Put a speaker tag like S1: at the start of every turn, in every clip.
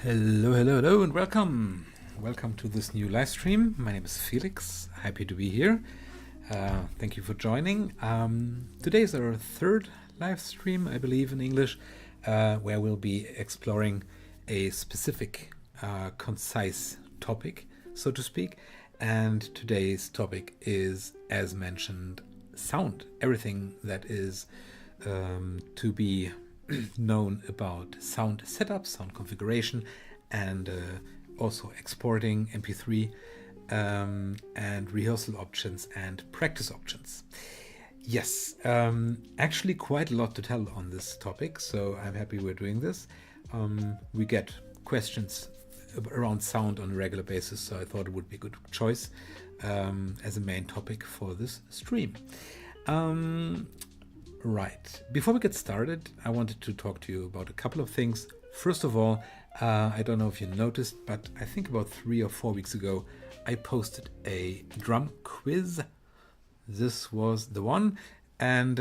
S1: Hello, and welcome. Welcome to this new live stream. My name is Felix. Happy to be here. Thank you for joining. Today is our third live stream, I believe, in English, where we'll be exploring a specific, concise topic, so to speak. And today's topic is, as mentioned, sound. Everything that is to be known about sound setup, sound configuration, and also exporting MP3 and rehearsal options and practice options. Yes, actually quite a lot to tell on this topic, so I'm happy we're doing this. We get questions around sound on a regular basis, so I thought it would be a good choice as a main topic for this stream. Right. Before we get started, I wanted to talk to you about a couple of things. First of all, I don't know if you noticed, but I think about 3 or 4 weeks ago, I posted a drum quiz. This was the one. And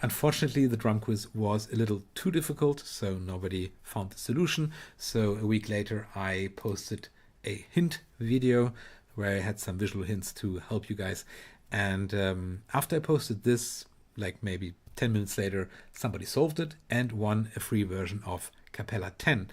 S1: unfortunately, the drum quiz was a little too difficult, so nobody found the solution. So a week later, I posted a hint video where I had some visual hints to help you guys. And after I posted this, like maybe 10 minutes later, somebody solved it and won a free version of Capella 10.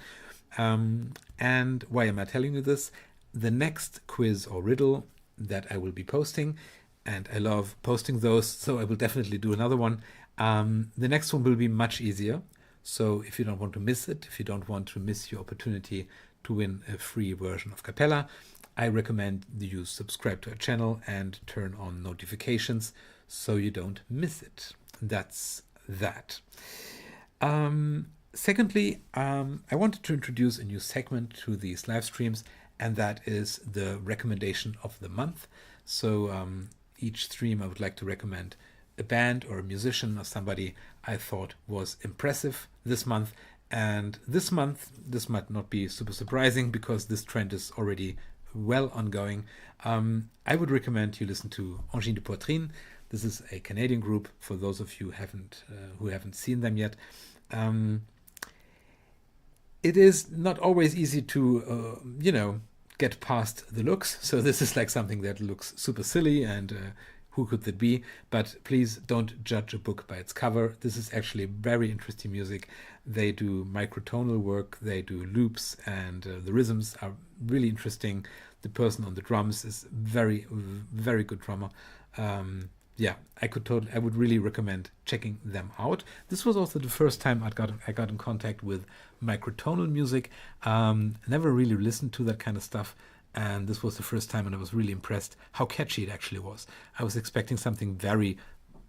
S1: And why am I telling you this? The next quiz or riddle that I will be posting, and I love posting those, so I will definitely do another one. The next one will be much easier. So if you don't want to miss it, if you don't want to miss your opportunity to win a free version of Capella, I recommend you subscribe to our channel and turn on notifications so you don't miss it. That's that. Secondly, I wanted to introduce a new segment to these live streams, and that is the recommendation of the month. So each stream I would like to recommend a band or a musician or somebody I thought was impressive this month. And this month, this might not be super surprising because this trend is already well ongoing. I would recommend you listen to Engine de Poitrine. This is a Canadian group for those of you who haven't seen them yet. It is not always easy to, get past the looks. So this is like something that looks super silly and who could that be? But please don't judge a book by its cover. This is actually very interesting music. They do microtonal work, they do loops, and the rhythms are really interesting. The person on the drums is very, very good drummer. I would really recommend checking them out. This was also the first time I got in contact with microtonal music. Never really listened to that kind of stuff. And this was the first time, and I was really impressed how catchy it actually was. I was expecting something very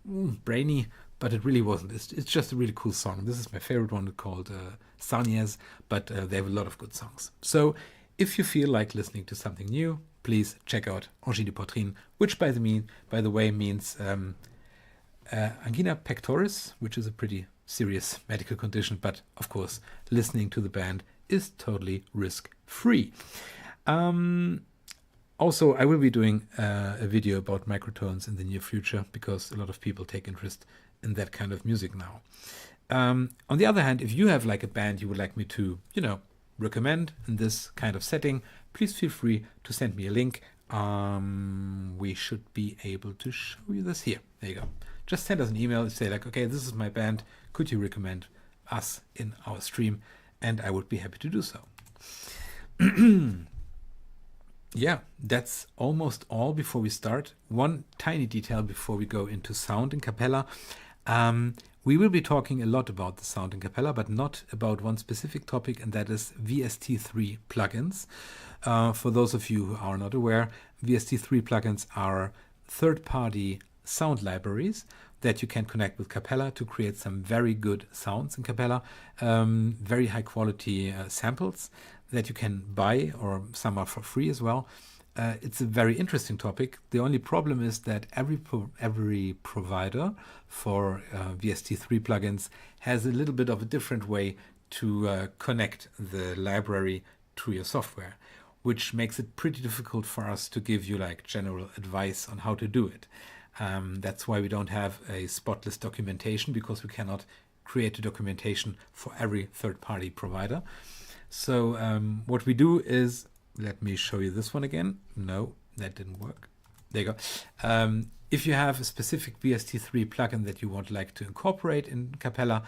S1: brainy, but it really wasn't. It's just a really cool song. This is my favorite one called Sarniez, but they have a lot of good songs. So if you feel like listening to something new, please check out Engine de Poitrine, which by the way means angina pectoris, which is a pretty serious medical condition. But of course, listening to the band is totally risk-free. Also, I will be doing a video about microtones in the near future because a lot of people take interest in that kind of music now. On the other hand, if you have like a band you would like me to, recommend in this kind of setting, please feel free to send me a link. We should be able to show you this here. There you go. Just send us an email and say like, okay, this is my band. Could you recommend us in our stream? And I would be happy to do so. Yeah, that's almost all before we start. One tiny detail before we go into sound in Capella. We will be talking a lot about the sound in Capella, but not about one specific topic, and that is VST3 plugins. For those of you who are not aware, VST3 plugins are third-party sound libraries that you can connect with Capella to create some very good sounds in Capella, very high-quality samples that you can buy, or some are for free as well. It's a very interesting topic. The only problem is that every provider for VST3 plugins has a little bit of a different way to connect the library to your software, which makes it pretty difficult for us to give you like general advice on how to do it. That's why we don't have a spotless documentation, because we cannot create a documentation for every third-party provider. So what we do is, let me show you this one again. No, that didn't work. There you go. If you have a specific VST3 plugin that you would like to incorporate in Capella,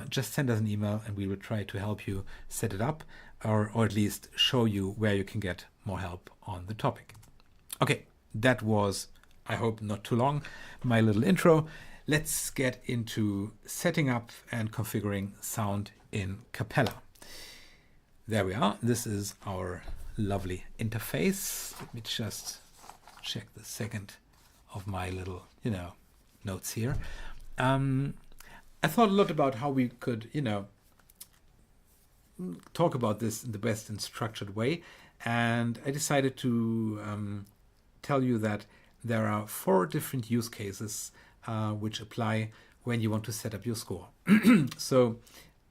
S1: just send us an email and we will try to help you set it up, or at least show you where you can get more help on the topic. Okay, that was, I hope not too long, my little intro. Let's get into setting up and configuring sound in Capella. There we are. This is our lovely interface. Let me just check the second of my little, notes here. I thought a lot about how we could, talk about this in the best and structured way. And I decided to tell you that there are 4 different use cases which apply when you want to set up your score. So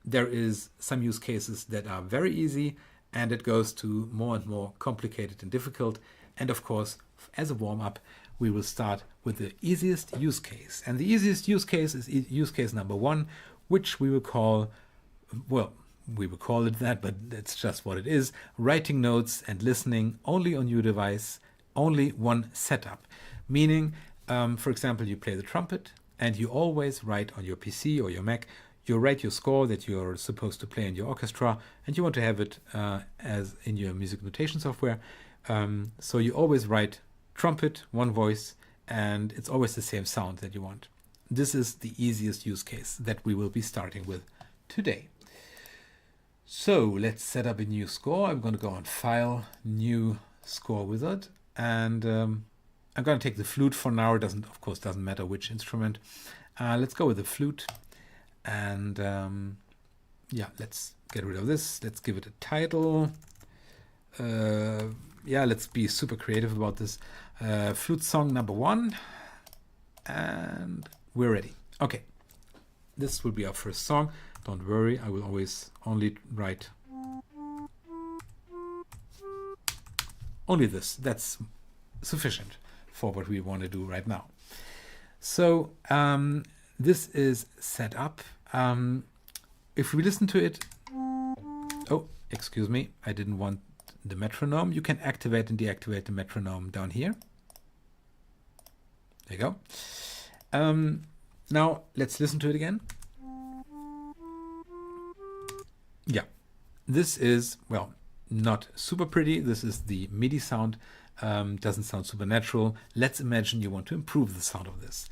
S1: there is some use cases that are very easy, and it goes to more and more complicated and difficult. And of course, as a warm-up, we will start with the easiest use case. And the easiest use case is use case number 1, which we will call, well, we will call it that, but that's just what it is. Writing notes and listening only on your device, only one setup. Meaning, for example, you play the trumpet and you always write on your PC or your Mac, you write your score that you're supposed to play in your orchestra, and you want to have it as in your music notation software. So you always write trumpet, one voice, and it's always the same sound that you want. This is the easiest use case that we will be starting with today. So let's set up a new score. I'm going to go on File, New Score Wizard, and I'm going to take the flute for now. It doesn't matter which instrument. Let's go with the flute, and let's get rid of this. Let's give it a title. Let's be super creative about this. Flute song number 1, and we're ready. Okay, this will be our first song. Don't worry, I will always only write only this. That's sufficient for what we want to do right now. So this is set up. If we listen to it, oh, excuse me, I didn't want the metronome. You can activate and deactivate the metronome down here. There you go. Now let's listen to it again. Yeah, this is, well, not super pretty. This is the MIDI sound. Doesn't sound super natural. Let's imagine you want to improve the sound of this.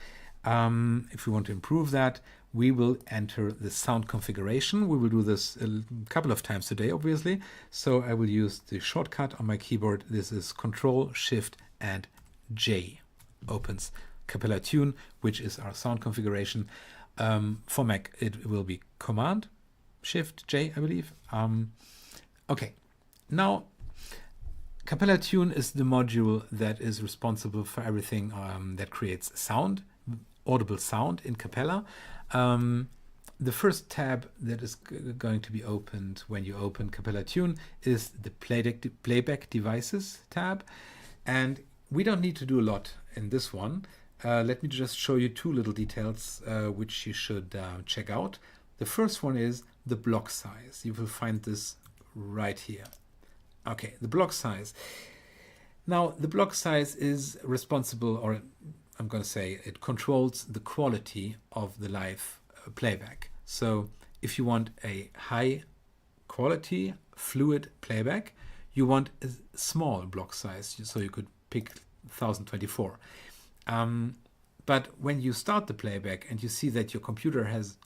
S1: If we want to improve that, we will enter the sound configuration. We will do this a couple of times today, obviously. So I will use the shortcut on my keyboard. This is Control, Shift, and J. Opens Capella Tune, which is our sound configuration. For Mac, it will be Command, Shift, J, I believe. Okay, now Capella Tune is the module that is responsible for everything that creates sound, audible sound in Capella. The first tab that is going to be opened when you open Capella Tune is the Playback Devices tab. And we don't need to do a lot in this one. Let me just show you 2 little details which you should check out. The first one is the block size. You will find this right here. Okay, the block size. Now, the block size is responsible, or I'm going to say it controls the quality of the live playback. So if you want a high quality, fluid playback, you want a small block size. So you could pick 1024. But when you start the playback and you see that your computer has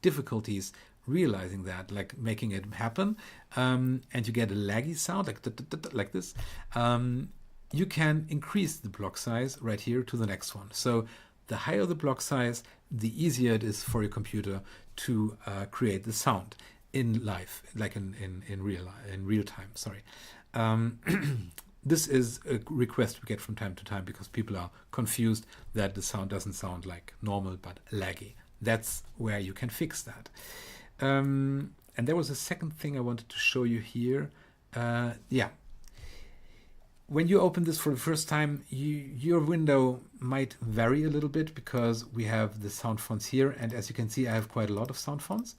S1: difficulties realizing that, like making it happen, and you get a laggy sound like this, you can increase the block size right here to the next one. So the higher the block size, the easier it is for your computer to create the sound in live, like in real time. Sorry. This is a request we get from time to time because people are confused that the sound doesn't sound like normal but laggy. That's where you can fix that. And there was a second thing I wanted to show you here. When you open this for the first time, your window might vary a little bit because we have the sound fonts here. And as you can see, I have quite a lot of sound fonts.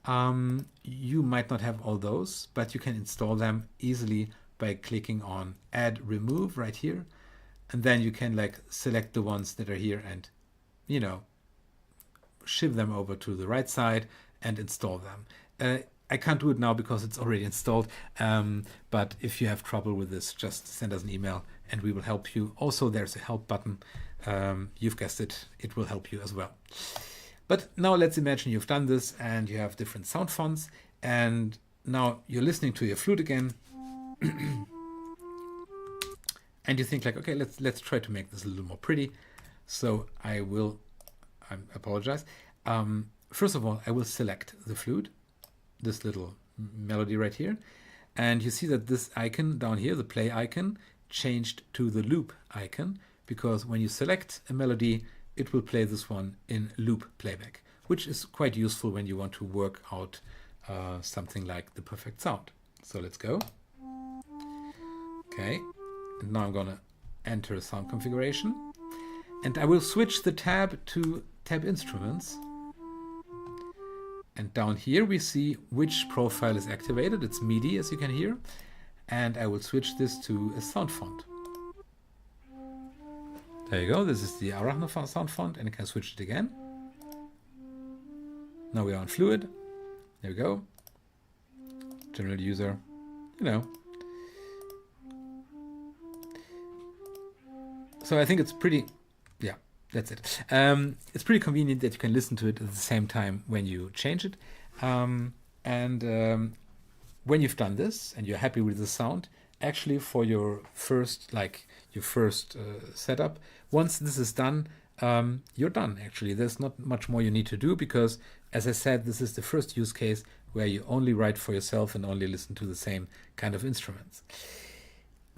S1: You might not have all those, but you can install them easily by clicking on Add Remove right here. And then you can like select the ones that are here and, you know, shift them over to the right side and install them. I can't do it now because it's already installed. But if you have trouble with this, just send us an email and we will help you. Also, there's a help button. You've guessed it, it will help you as well. But now let's imagine you've done this and you have different sound fonts, and now you're listening to your flute again. And you think like, okay, let's try to make this a little more pretty. So I apologize. First of all, I will select the flute, this little melody right here. And you see that this icon down here, the play icon, changed to the loop icon, because when you select a melody, it will play this one in loop playback, which is quite useful when you want to work out something like the perfect sound. So let's go. Okay, and now I'm gonna enter a sound configuration, and I will switch the tab to tab instruments. And down here we see which profile is activated. It's MIDI, as you can hear. And I will switch this to a sound font. There you go. This is the Arachno sound font, and I can switch it again. Now we are on fluid. There we go. General user, you know. So I think it's pretty, yeah, that's it. It's pretty convenient that you can listen to it at the same time when you change it. When you've done this and you're happy with the sound, actually for your first setup, once this is done, you're done actually. There's not much more you need to do because, as I said, this is the first use case where you only write for yourself and only listen to the same kind of instruments.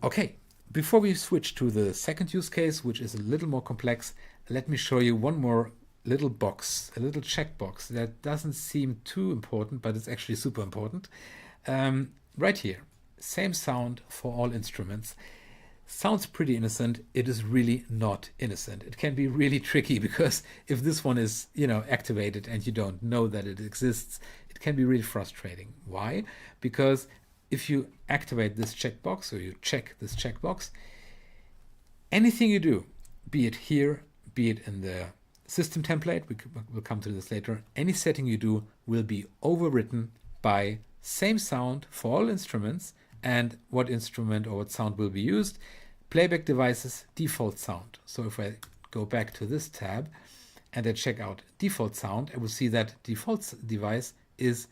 S1: Okay, before we switch to the second use case, which is a little more complex, let me show you one more little box, a little checkbox that doesn't seem too important, but it's actually super important. Right here, same sound for all instruments. Sounds pretty innocent. It is really not innocent. It can be really tricky because if this one is, activated and you don't know that it exists, it can be really frustrating. Why? Because if you activate this checkbox or you check this checkbox, anything you do, be it here, be it in the system template, we'll come to this later, any setting you do will be overwritten by same sound for all instruments, and what instrument or what sound will be used, playback devices, default sound. So if I go back to this tab and I check out default sound, I will see that default device is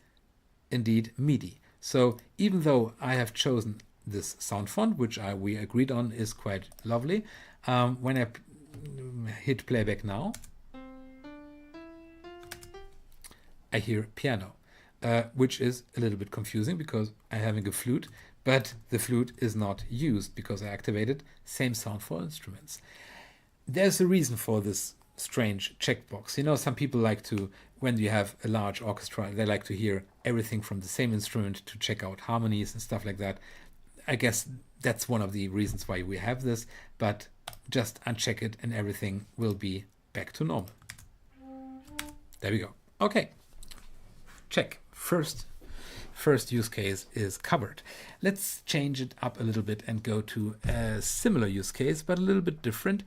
S1: indeed MIDI. So even though I have chosen this sound font, which we agreed on is quite lovely, when I hit playback now, I hear piano, which is a little bit confusing because I'm having a flute, but the flute is not used because I activated same sound for instruments. There's a reason for this strange checkbox. Some people like to, when you have a large orchestra, they like to hear everything from the same instrument to check out harmonies and stuff like that. I guess that's one of the reasons why we have this, but just uncheck it and everything will be back to normal. There we go. Okay. Check. First use case is covered. Let's change it up a little bit and go to a similar use case, but a little bit different.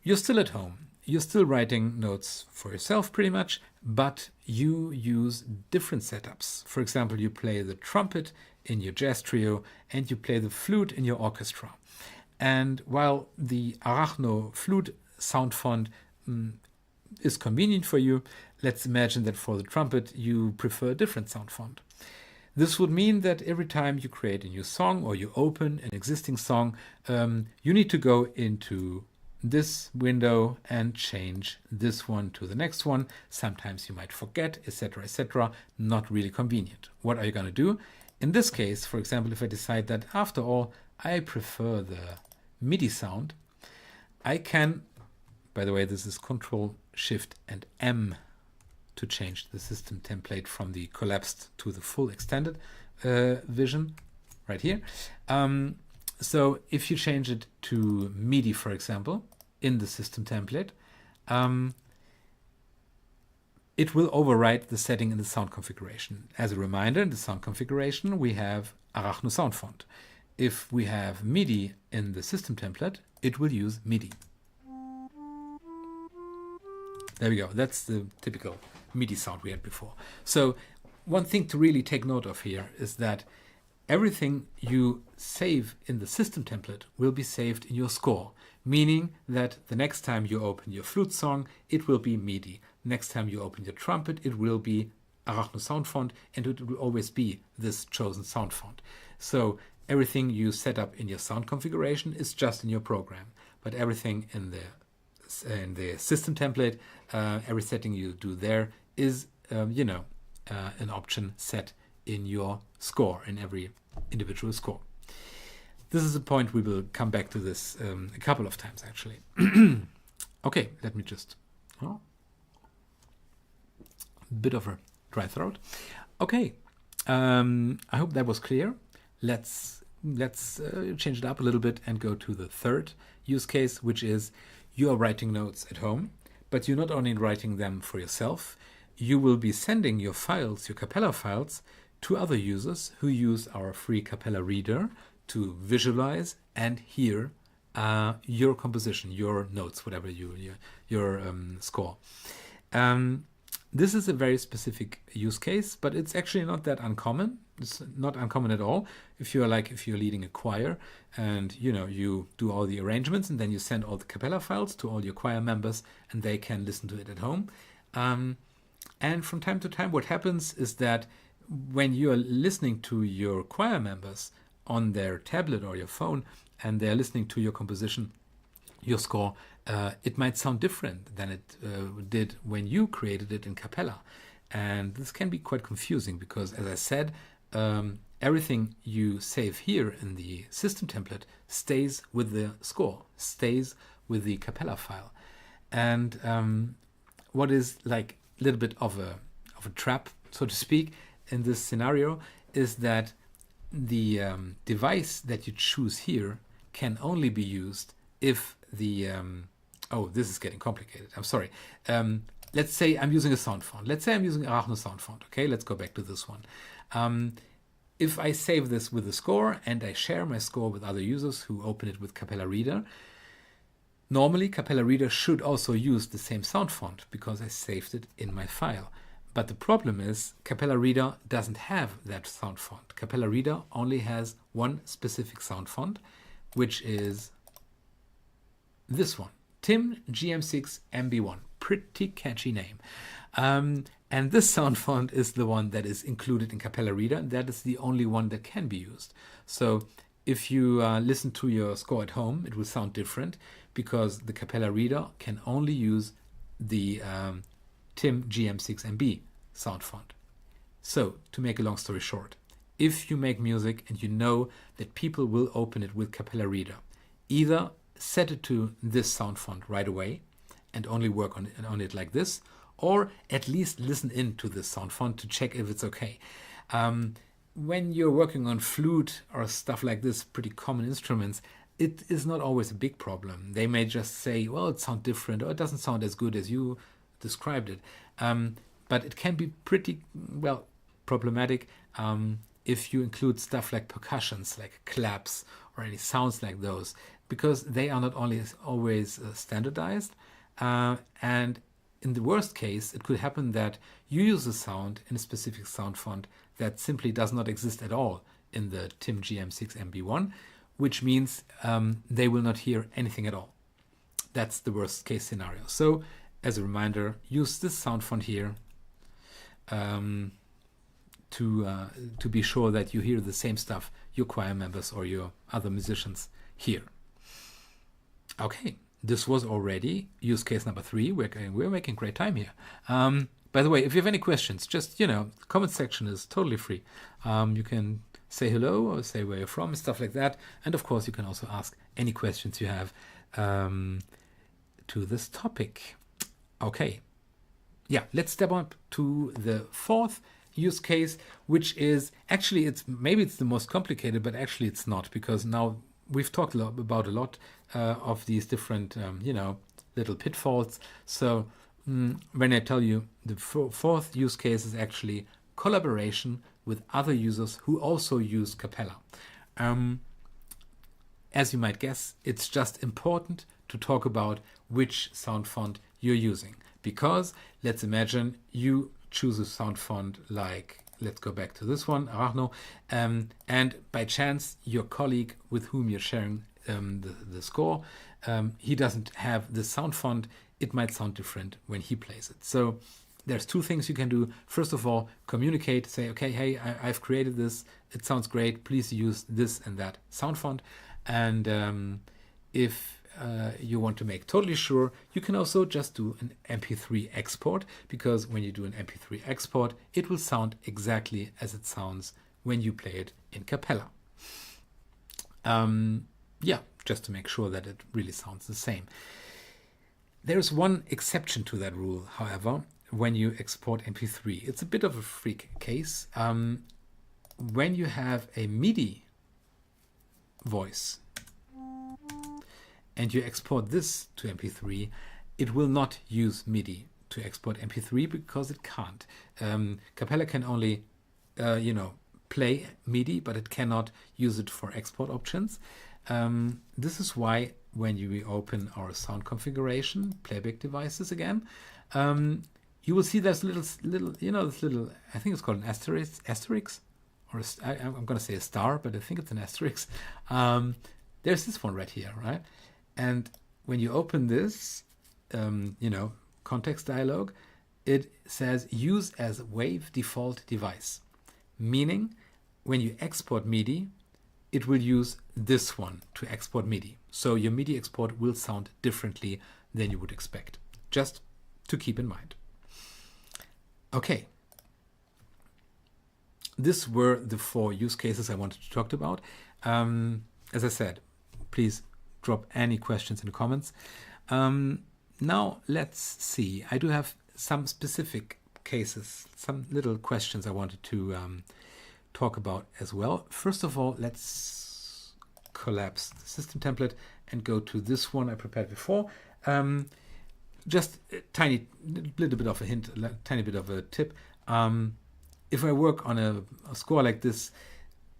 S1: You're still at home. You're still writing notes for yourself pretty much, but you use different setups. For example, you play the trumpet in your jazz trio and you play the flute in your orchestra. And while the Arachno flute sound font is convenient for you, let's imagine that for the trumpet you prefer a different sound font. This would mean that every time you create a new song or you open an existing song, you need to go into this window and change this one to the next one. Sometimes you might forget, etc., etc. Not really convenient. What are you going to do? In this case, for example, if I decide that after all, I prefer the MIDI sound, I can, by the way, this is Control, Shift, and M to change the system template from the collapsed to the full extended vision right here. So if you change it to MIDI, for example, in the system template, it will overwrite the setting in the sound configuration. As a reminder, in the sound configuration, we have Arachno Soundfont. If we have MIDI in the system template, it will use MIDI. There we go. That's the typical MIDI sound we had before. So one thing to really take note of here is that everything you save in the system template will be saved in your score, meaning that the next time you open your flute song, it will be MIDI. Next time you open your trumpet, it will be Arachno Soundfont, and it will always be this chosen sound font. So everything you set up in your sound configuration is just in your program, but everything in the system template, every setting you do there is, an option set in your score, in every individual score. This is a point we will come back to this a couple of times, actually. Okay, let me just... Oh, bit of a dry throat. Okay, I hope that was clear. Let's change it up a little bit and go to the third use case, which is you are writing notes at home, but you're not only writing them for yourself, you will be sending your files, your capella files, to other users who use our free capella reader to visualize and hear your composition, your notes, whatever your score. This is a very specific use case, but it's actually not that uncommon. It's not uncommon at all. If you're leading a choir and you do all the arrangements and then you send all the capella files to all your choir members and they can listen to it at home. And from time to time, what happens is that when you're listening to your choir members on their tablet or your phone and they're listening to your composition, your score, it might sound different than it did when you created it in capella. And this can be quite confusing because, as I said, everything you save here in the system template stays with the score, stays with the capella file. And what is like a little bit of a trap, so to speak, in this scenario is that the device that you choose here can only be used if the oh, this is getting complicated. I'm sorry. Let's say I'm using a sound font. Let's say I'm using Arachno sound font. Okay, let's go back to this one. If I save this with a score and I share my score with other users who open it with Capella Reader, normally Capella Reader should also use the same sound font because I saved it in my file. But the problem is Capella Reader doesn't have that sound font. Capella Reader only has one specific sound font, which is this one, Tim GM6 MB1. Pretty catchy name. And this sound font is the one that is included in Capella Reader. That is the only one that can be used. So if you listen to your score at home, it will sound different because the Capella Reader can only use the Tim GM6MB sound font. So to make a long story short, if you make music and you know that people will open it with Capella Reader, either set it to this sound font right away and only work on it like this, or at least listen into this sound font to check if it's okay. When you're working on flute or stuff like this, pretty common instruments, it is not always a big problem. They may just say, well, it sounds different, or it doesn't sound as good as you described it. But it can be pretty, well, problematic if you include stuff like percussions, like claps or any sounds like those, because they are not always standardized. And in the worst case, it could happen that you use a sound in a specific sound font that simply does not exist at all in the Tim GM6MB1, which means they will not hear anything at all. That's the worst case scenario. So as a reminder, use this sound font here to be sure that you hear the same stuff your choir members or your other musicians hear. Okay, this was already use case number 3. We're making great time here. By the way, if you have any questions, just, the comment section is totally free. You can say hello or say where you're from and stuff like that. And of course, you can also ask any questions you have to this topic. Okay. Yeah, let's step up to the 4th use case, which is actually, maybe it's the most complicated, but actually it's not, because now we've talked about a lot of these different, little pitfalls. So when I tell you the fourth use case is actually collaboration with other users who also use Capella. As you might guess, it's just important to talk about which sound font you're using. Because let's imagine you choose a sound font like, let's go back to this one, Arachno, and by chance your colleague with whom you're sharing the score, he doesn't have the sound font. It might sound different when he plays it. So there's two things you can do. First of all, communicate, say, okay, hey, I've created this. It sounds great. Please use this and that sound font. And if you want to make totally sure, you can also just do an MP3 export, because when you do an MP3 export, it will sound exactly as it sounds when you play it in Capella. Yeah, just to make sure that it really sounds the same. There's one exception to that rule, however, when you export MP3. It's a bit of a freak case. When you have a MIDI voice and you export this to MP3, it will not use MIDI to export MP3 because it can't. Capella can only, play MIDI, but it cannot use it for export options. This is why when you reopen our sound configuration, playback devices again, you will see there's this little, I think it's called an asterisk, or I'm going to say a star, but I think it's an asterisk. There's this one right here, right? And when you open this, context dialog, it says use as wave default device, meaning when you export MIDI, it will use this one to export MIDI. So your MIDI export will sound differently than you would expect, just to keep in mind. Okay. These were the 4 use cases I wanted to talk about. As I said, please drop any questions in the comments. Now let's see. I do have some specific cases, some little questions I wanted to talk about as well. First of all, let's collapse the system template and go to this one I prepared before. Just a tiny little bit of a hint, a tiny bit of a tip. If I work on a score like this,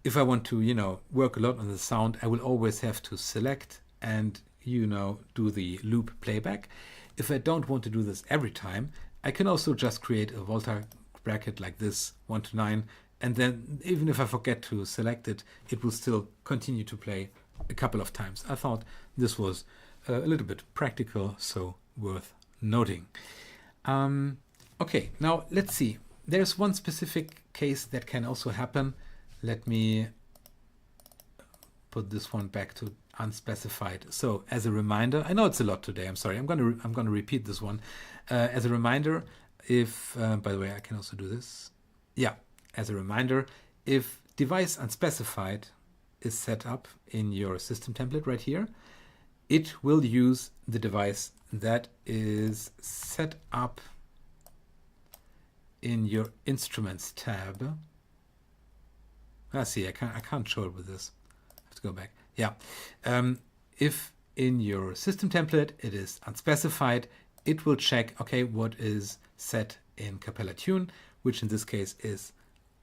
S1: if I want to, work a lot on the sound, I will always have to select and, do the loop playback. If I don't want to do this every time, I can also just create a volta bracket like this, 1 to 9, and then even if I forget to select it, it will still continue to play a couple of times. I thought this was a little bit practical, so worth noting. Okay, now let's see. There's one specific case that can also happen. Let me put this one back to unspecified. So as a reminder, I know it's a lot today. I'm sorry. I'm going to repeat this one. As a reminder, if by the way, I can also do this. Yeah. As a reminder, if device unspecified is set up in your system template right here, it will use the device that is set up in your instruments tab. See, I can't show it with this. I have to go back. Yeah. If in your system template it is unspecified, it will check, okay, what is set in Capella Tune, which in this case is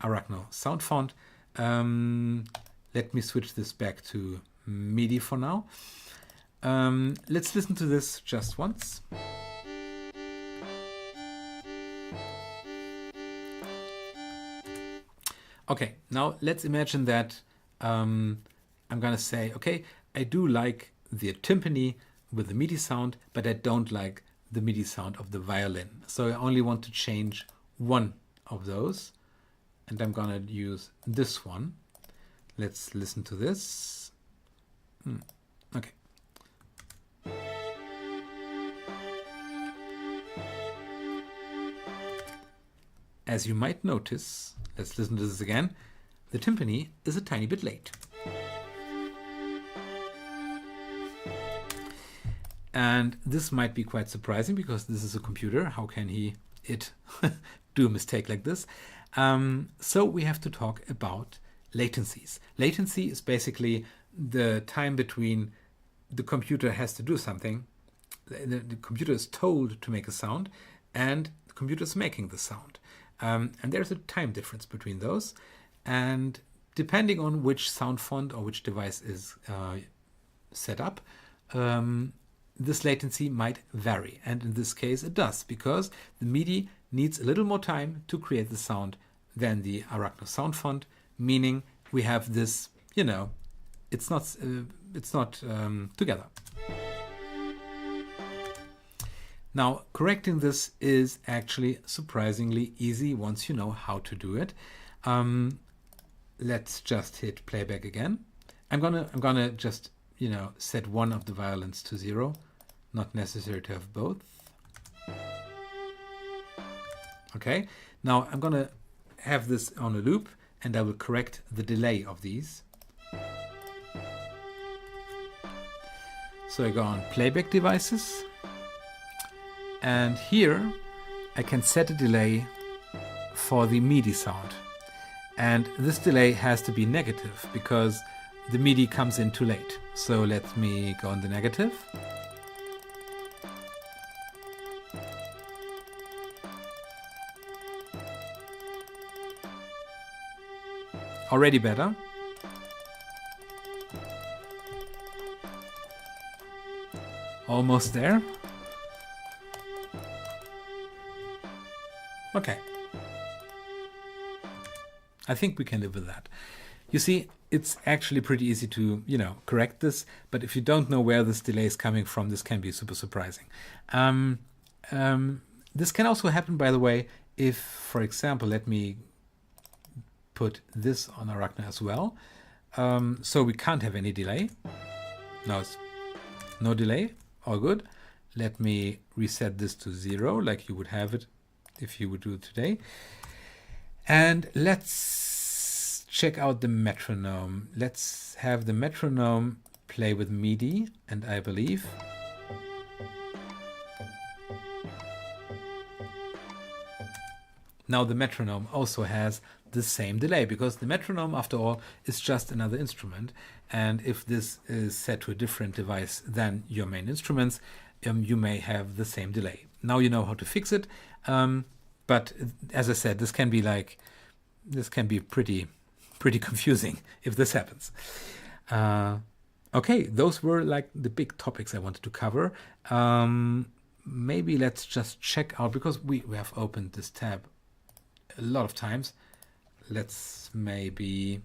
S1: Arachno Soundfont. Let me switch this back to MIDI for now. Let's listen to this just once. Okay, now let's imagine that I'm going to say, okay, I do like the timpani with the MIDI sound, but I don't like the MIDI sound of the violin. So I only want to change one of those. And I'm going to use this one. Let's listen to this. Okay. As you might notice, let's listen to this again. The timpani is a tiny bit late. And this might be quite surprising because this is a computer. How can it do a mistake like this? So we have to talk about latencies. Latency is basically the time between the computer has to do something. The computer is told to make a sound, and the computer is making the sound. And there's a time difference between those. And depending on which sound font or which device is set up, this latency might vary. And in this case, it does, because the MIDI needs a little more time to create the sound than the Arachno sound font, meaning we have this, it's not together. Now, correcting this is actually surprisingly easy once you know how to do it. Let's just hit playback again. I'm gonna just set one of the violins to 0. Not necessary to have both. Okay. Now I'm gonna have this on a loop, and I will correct the delay of these. So I go on playback devices. And here I can set a delay for the MIDI sound. And this delay has to be negative because the MIDI comes in too late. So let me go on the negative. Already better. Almost there. Okay. I think we can live with that. You see, it's actually pretty easy to, correct this, but if you don't know where this delay is coming from, this can be super surprising. This can also happen, by the way, if, for example, let me put this on Arachno as well. So we can't have any delay. Now it's no delay, all good. Let me reset this to 0, like you would have it if you would do it today. And let's check out the metronome. Let's have the metronome play with MIDI, and I believe now the metronome also has the same delay, because the metronome, after all, is just another instrument. And if this is set to a different device than your main instruments, you may have the same delay. Now you know how to fix it. But as I said, this can be pretty confusing if this happens. Okay, those were like the big topics I wanted to cover. Maybe let's just check out, because we have opened this tab a lot of times. Let's maybe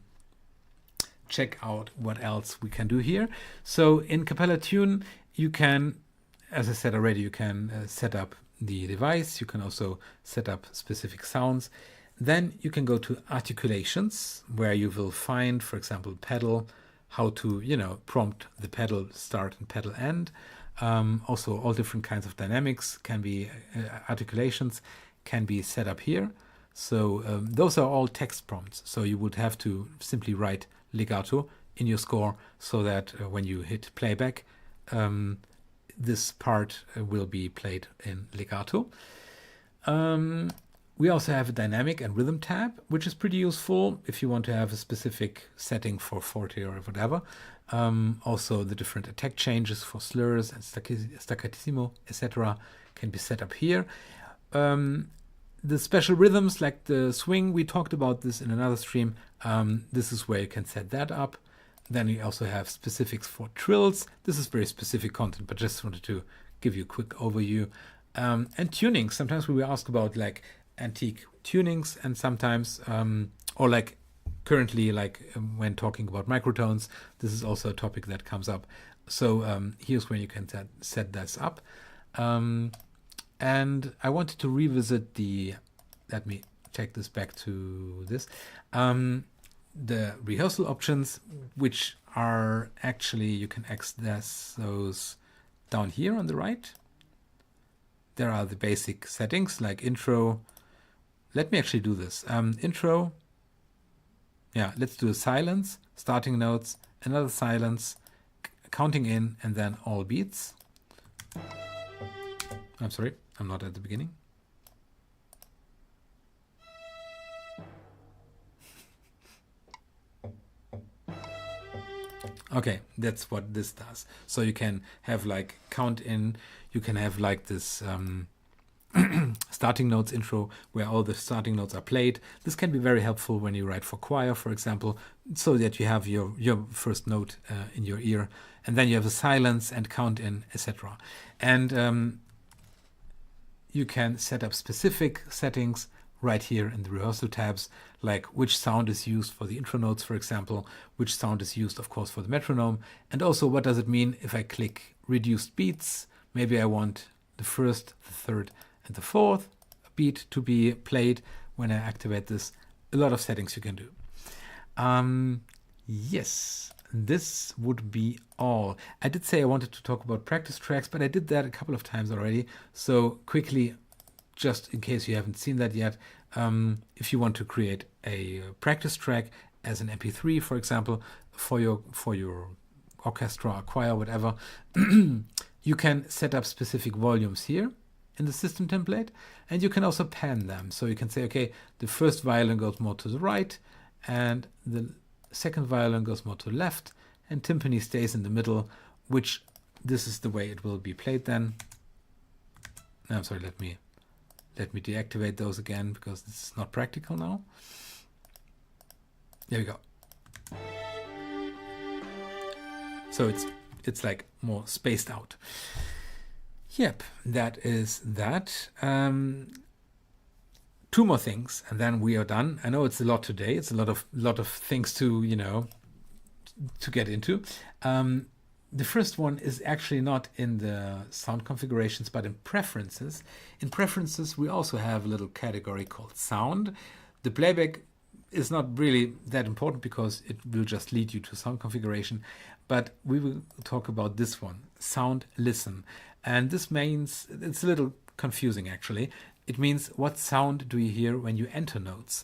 S1: check out what else we can do here. So in Capella Tune, you can, as I said already, you can set up the device. You can also set up specific sounds. Then you can go to articulations, where you will find, for example, pedal, how to, prompt the pedal start and pedal end. Also, all different kinds of dynamics can be, articulations can be set up here. So those are all text prompts. So you would have to simply write legato in your score, so that when you hit playback, this part will be played in legato. We also have a dynamic and rhythm tab, which is pretty useful if you want to have a specific setting for forte or whatever. Also, the different attack changes for slurs and staccatissimo, etc., can be set up here. The special rhythms, like the swing, we talked about this in another stream. This is where you can set that up. Then we also have specifics for trills. This is very specific content, but just wanted to give you a quick overview. And tuning. Sometimes we will ask about like antique tunings, and sometimes, or like currently, like when talking about microtones, this is also a topic that comes up. So here's where you can set this up. And I wanted to revisit let me take this back to this, the rehearsal options, which are actually, you can access those down here on the right. There are the basic settings like intro. Let me actually do this. Intro. Yeah, let's do a silence, starting notes, another silence, counting in, and then all beats. I'm sorry, I'm not at the beginning. Okay, that's what this does. So you can have like count in, you can have like this starting notes intro where all the starting notes are played. This can be very helpful when you write for choir, for example, so that you have your first note in your ear, and then you have a silence and count in, etc. And you can set up specific settings right here in the rehearsal tabs, like which sound is used for the intro notes, for example, which sound is used, of course, for the metronome, and also what does it mean if I click reduced beats. Maybe I want the first, the third, and the fourth beat to be played when I activate this. A lot of settings you can do. Yes, this would be all. I did say I wanted to talk about practice tracks, but I did that a couple of times already. So quickly, just in case you haven't seen that yet, if you want to create a practice track as an MP3, for example, for your orchestra or choir, whatever, you can set up specific volumes here in the system template, and you can also pan them. So you can say, okay, the first violin goes more to the right, and the second violin goes more to the left, and timpani stays in the middle, which this is the way it will be played then. I'm sorry, let me deactivate those again because this is not practical now. There we go. So it's like more spaced out. Yep, that is that. 2 more things and then we are done. I know it's a lot today. It's a lot of things to, to get into. The first one is actually not in the sound configurations, but in preferences. In preferences, we also have a little category called sound. The playback is not really that important because it will just lead you to sound configuration. But we will talk about this one, sound listen. And this means, it's a little confusing actually. It means what sound do you hear when you enter notes?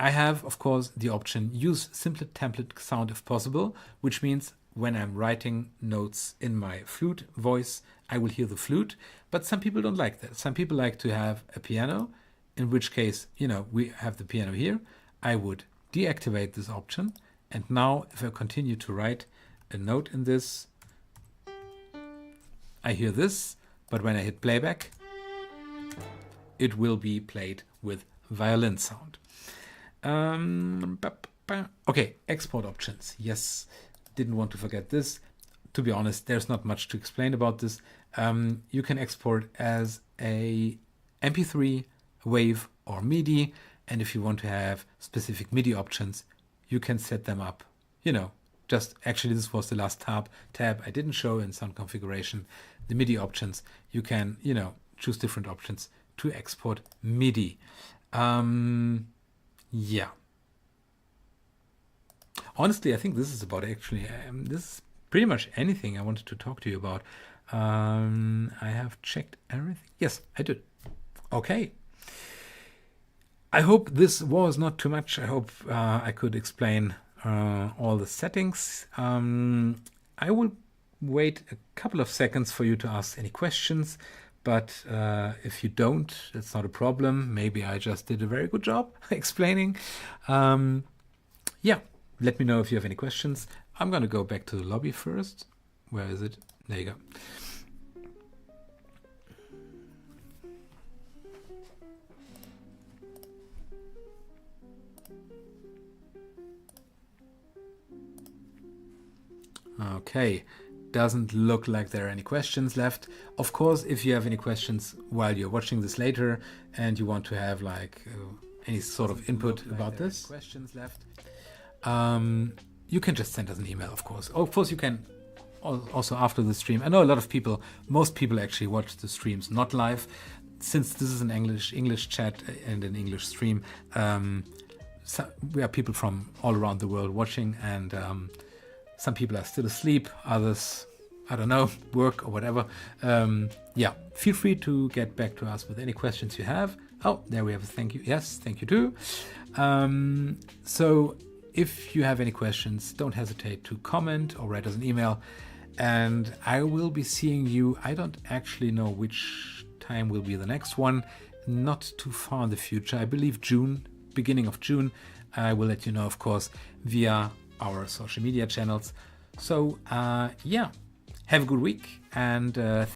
S1: I have, of course, the option use simple template sound if possible, which means when I'm writing notes in my flute voice, I will hear the flute. But some people don't like that. Some people like to have a piano, in which case, we have the piano here. I would deactivate this option. And now if I continue to write a note in this, I hear this, but when I hit playback, it will be played with violin sound. Okay, export options. Yes, didn't want to forget this. To be honest, there's not much to explain about this. You can export as a MP3, WAV, or MIDI, and if you want to have specific MIDI options, you can set them up. Just actually this was the last tab I didn't show in sound configuration. The MIDI options, you can choose different options to export MIDI. Yeah. Honestly, I think this is about actually, this is pretty much anything I wanted to talk to you about. I have checked everything. Yes, I did. Okay. I hope this was not too much. I hope I could explain all the settings. I will wait a couple of seconds for you to ask any questions. But if you don't, it's not a problem. Maybe I just did a very good job explaining. Yeah, let me know if you have any questions. I'm going to go back to the lobby first. Where is it? There you go. Okay. Doesn't look like there are any questions left. Of course, if you have any questions while you're watching this later and you want to have any sort of input about this, questions left, you can just send us an email, of course. Of course, you can also after the stream. I know a lot of people, most people actually watch the streams not live. Since this is an English chat and an English stream, so we have people from all around the world watching, and some people are still asleep, others, I don't know, work or whatever. Yeah, feel free to get back to us with any questions you have. Oh, there we have a thank you. Yes, thank you too. So if you have any questions, don't hesitate to comment or write us an email. And I will be seeing you. I don't actually know which time will be the next one. Not too far in the future. I believe June, beginning of June. I will let you know, of course, via our social media channels. So yeah, have a good week, and